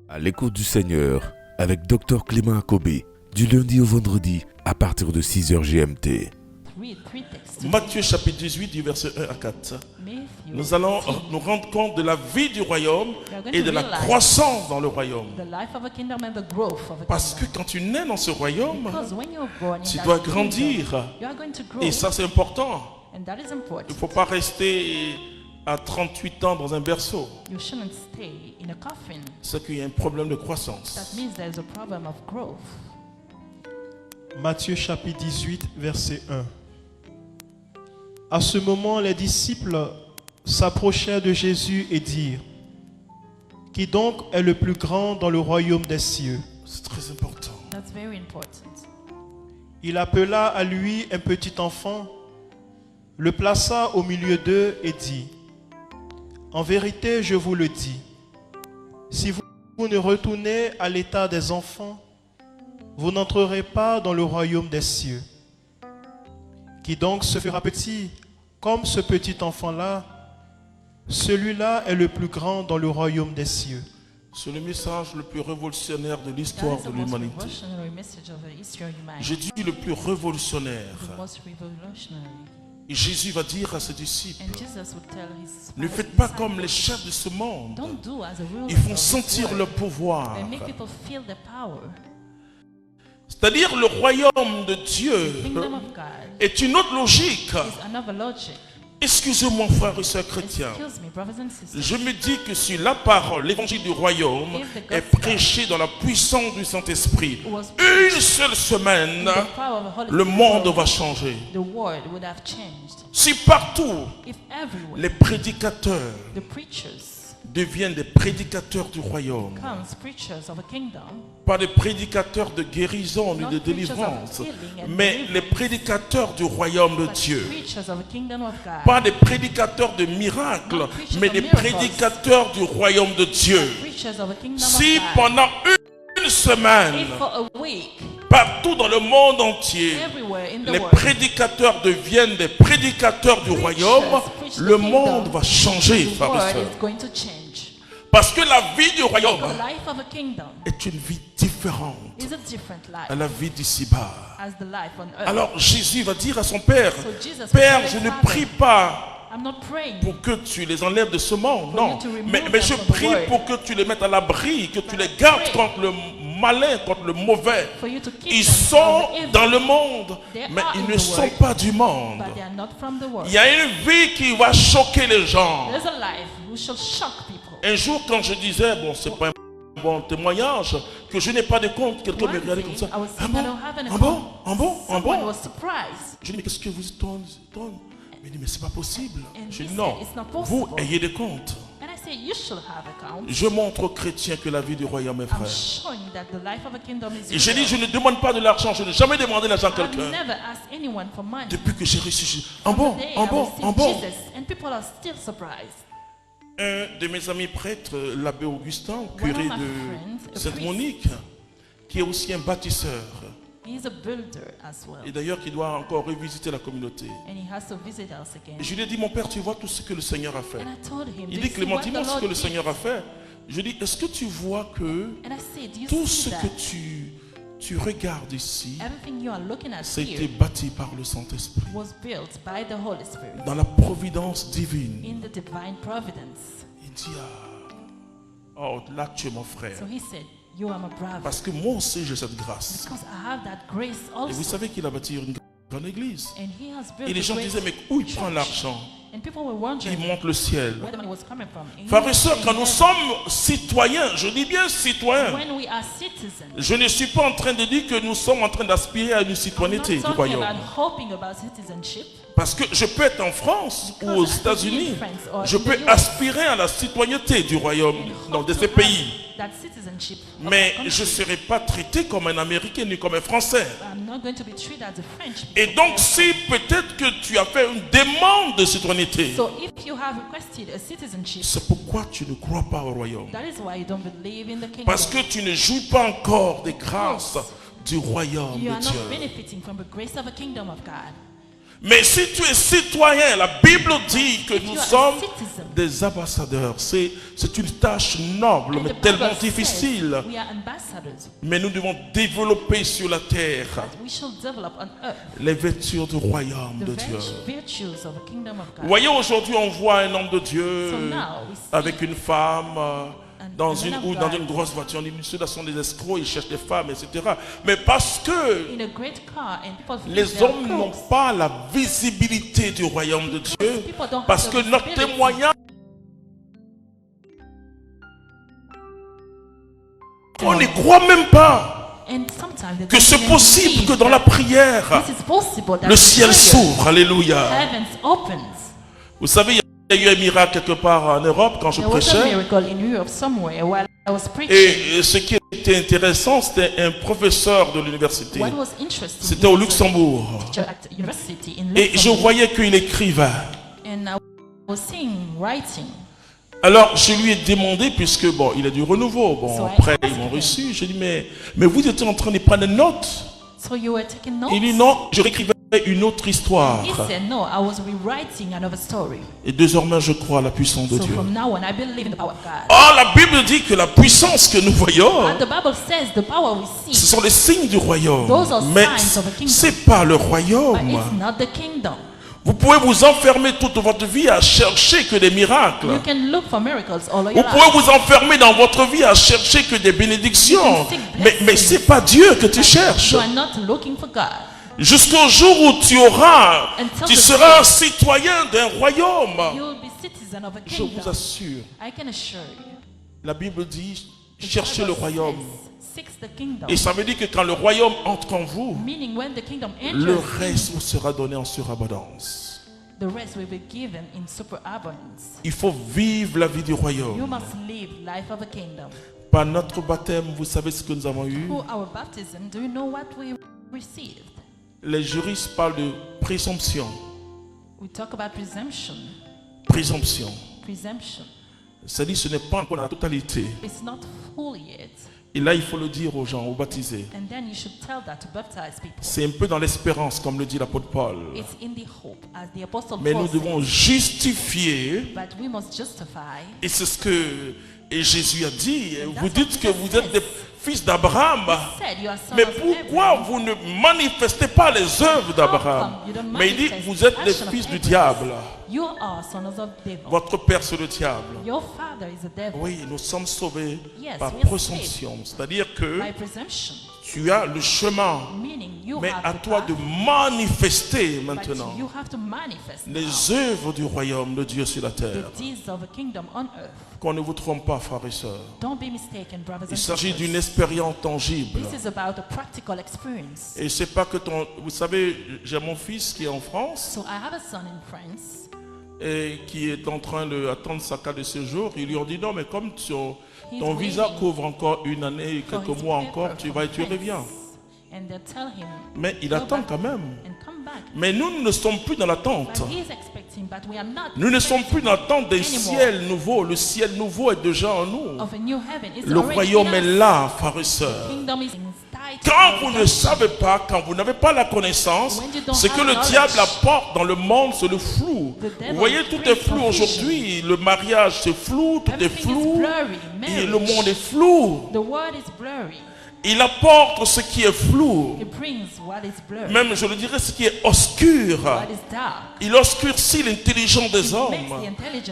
À l'écoute du Seigneur, avec Dr Clément Akobé, du lundi au vendredi, à partir de 6h GMT. Matthieu chapitre 18, du verset 1 à 4. Nous allons nous rendre compte de la vie du royaume et de la croissance dans le royaume. Parce que quand tu nais dans ce royaume, tu dois grandir. Et ça, c'est important. Il ne faut pas rester à 38 ans dans un berceau. C'est qu'il y a un problème de croissance. Matthieu chapitre 18, verset 1. À ce moment, les disciples s'approchèrent de Jésus et dirent: Qui donc est le plus grand dans le royaume des cieux? C'est très important. Il appela à lui un petit enfant, le plaça au milieu d'eux et dit: En vérité, je vous le dis, si vous ne retournez à l'état des enfants, vous n'entrerez pas dans le royaume des cieux. Qui donc se fera petit comme ce petit enfant-là? Celui-là est le plus grand dans le royaume des cieux. C'est le message le plus révolutionnaire de l'histoire de l'humanité. J'ai dit le plus révolutionnaire. Et Jésus va dire à ses disciples: ne faites pas comme les chefs de ce monde. Ils font sentir le pouvoir. C'est-à-dire le royaume de Dieu est une autre logique. Excusez-moi, frères et sœurs chrétiens. Je me dis que si la parole, l'évangile du royaume est prêché dans la puissance du Saint-Esprit, une seule semaine, le monde va changer. Si partout, les prédicateurs deviennent des prédicateurs du royaume, pas des prédicateurs de guérison ni de délivrance, mais les prédicateurs du royaume de Dieu, pas des prédicateurs de miracles, mais des prédicateurs du royaume de Dieu. Si pendant une semaine, partout dans le monde entier, les prédicateurs deviennent des prédicateurs du royaume, le monde va changer, frères et sœurs. Parce que la vie du royaume est une vie différente à la vie d'ici-bas. Alors Jésus va dire à son Père: Père, je ne prie pas pour que tu les enlèves de ce monde, non, mais je prie pour que tu les mettes à l'abri, que tu les gardes contre le malin, contre le mauvais. Ils sont dans le monde, mais ils ne sont pas du monde. Il y a une vie qui va choquer les gens. Un jour, quand je disais, bon, c'est pas un bon témoignage, que je n'ai pas de compte, quelqu'un me regardait comme ça. Ah bon? Je dis, mais qu'est-ce que vous dites? Il dit, mais c'est pas possible. Je dis, non, vous ayez des comptes. Je montre aux chrétiens que la vie du royaume est vraie. Et j'ai dit, je ne demande pas de l'argent. Je n'ai jamais demandé l'argent à quelqu'un. Depuis que j'ai reçu, un bon. Un de mes amis prêtres, l'abbé Augustin, curé de Sainte-Monique, qui est aussi un bâtisseur. Et d'ailleurs, qui doit encore revisiter la communauté. Et je lui ai dit, mon père, tu vois tout ce que le Seigneur a fait. Il dit, Clément, dis-moi ce que le Seigneur a fait. Je dis, est-ce que tu vois que tout ce que tu regardes ici, c'était bâti par le Saint-Esprit, dans la providence divine. Il dit, oh, là tu es mon frère. Parce que moi aussi j'ai cette grâce. Et vous savez qu'il a bâti une grande église. Et les gens disaient, mais où il prend l'argent? Il monte le ciel. Frères et sœurs, quand nous sommes citoyens, je dis bien citoyens, je ne suis pas en train de dire que nous sommes en train d'aspirer à une citoyenneté du royaume. Parce que je peux être en France ou aux États-Unis, je peux aspirer à la citoyenneté du royaume de ces pays. Mais je ne serai pas traité comme un Américain ni comme un Français. Et donc si peut-être que tu as fait une demande de citoyenneté, c'est pourquoi tu ne crois pas au royaume. Parce que tu ne jouis pas encore des grâces du royaume de Dieu. Mais si tu es citoyen, la Bible dit que nous sommes des ambassadeurs. C'est une tâche noble, mais tellement difficile. Mais nous devons développer sur la terre les vertus du royaume de Dieu. Vous voyez, aujourd'hui, on voit un homme de Dieu avec une femme dans une grosse voiture. On dit, ceux-là sont des escrocs, ils cherchent des femmes, etc. Mais parce que les hommes n'ont pas la visibilité du royaume de Dieu, parce que notre témoignage, on n'y croit même pas que c'est possible que dans la prière, le ciel s'ouvre. Alléluia. Vous savez, il y a eu un miracle quelque part en Europe quand je prêchais. Et ce qui était intéressant, c'était un professeur de l'université. C'était au Luxembourg. Et je voyais qu'il écrivait. Alors je lui ai demandé, puisque bon, il a du renouveau, bon, après ils m'ont reçu, j'ai dit mais vous étiez en train de prendre des notes? Il dit non, je réécrivais une autre histoire. Et désormais je crois à la puissance de Dieu. Oh, la Bible dit que la puissance que nous voyons, ce sont les signes du royaume. Mais ce n'est pas le royaume. Vous pouvez vous enfermer toute votre vie à chercher que des miracles. Vous pouvez vous enfermer dans votre vie à chercher que des bénédictions. Mais ce n'est pas Dieu que tu cherches. Jusqu'au jour où tu seras un citoyen d'un royaume. Je vous assure. La Bible dit, cherchez le royaume. Et ça veut dire que quand le royaume entre en vous, le reste vous sera donné en surabondance. Il faut vivre la vie du royaume. Par notre baptême, vous savez ce que nous avons eu? Les juristes parlent de présomption. Présomption. C'est-à-dire que ce n'est pas encore la totalité. Et là, il faut le dire aux gens, aux baptisés. C'est un peu dans l'espérance, comme le dit l'apôtre Paul. Mais nous devons justifier. Et c'est ce que Jésus a dit. Vous dites que vous êtes des fils d'Abraham. Mais pourquoi vous ne manifestez pas les œuvres d'Abraham? Mais il dit, vous êtes les fils du diable. Votre père c'est le diable. Oui, nous sommes sauvés par présomption. C'est-à-dire que tu as le chemin, mais à toi de manifester maintenant les œuvres du royaume de Dieu sur la terre. Qu'on ne vous trompe pas, frères et sœurs. Il s'agit d'une expérience tangible. Et c'est pas que vous savez, j'ai mon fils qui est en France. Et qui est en train d'attendre sa carte de séjour. Ils lui ont dit non, mais comme ton visa couvre encore une année et quelques mois encore, tu vas et tu reviens. Mais il attend quand même. Mais nous ne sommes plus dans l'attente. Nous ne sommes plus dans l'attente d'un ciel nouveau. Le ciel nouveau est déjà en nous. Le royaume est là, frères et sœurs. Quand vous ne savez pas, quand vous n'avez pas la connaissance, ce que le diable apporte dans le monde, c'est le flou. Vous voyez, tout est flou aujourd'hui. Le mariage, c'est flou, tout est flou. Et le monde est flou. Il apporte ce qui est flou. Même, je le dirais, ce qui est obscur. Il obscurcit l'intelligence des hommes.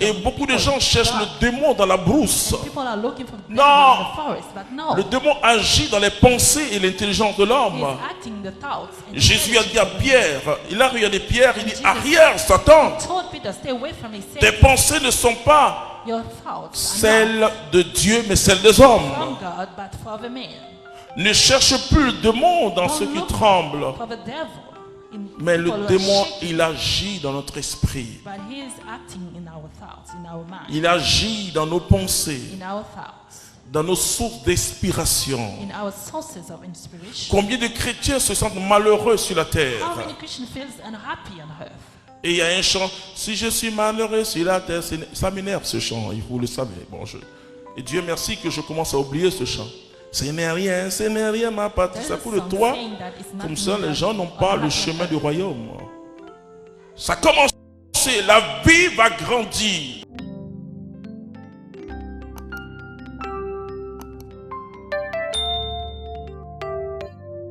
Et beaucoup de gens cherchent le démon dans la brousse. Non! Le démon agit dans les pensées et l'intelligence de l'homme. Jésus a dit à Pierre, il a regardé Pierre, il dit, arrière Satan. Tes pensées ne sont pas celles de Dieu, mais celles des hommes. Ne cherche plus le démon dans ceux qui tremblent. Mais le démon, il agit dans notre esprit. Il agit dans nos pensées, dans nos sources d'inspiration. Combien de chrétiens se sentent malheureux sur la terre? Et il y a un chant, si je suis malheureux sur la terre, ça m'énerve ce chant, vous le savez. Bon, et Dieu merci que je commence à oublier ce chant. Ce n'est rien ma partie. Ça coule de toi. Comme ça, les gens n'ont pas le chemin du royaume. Ça a commencé, la vie va grandir.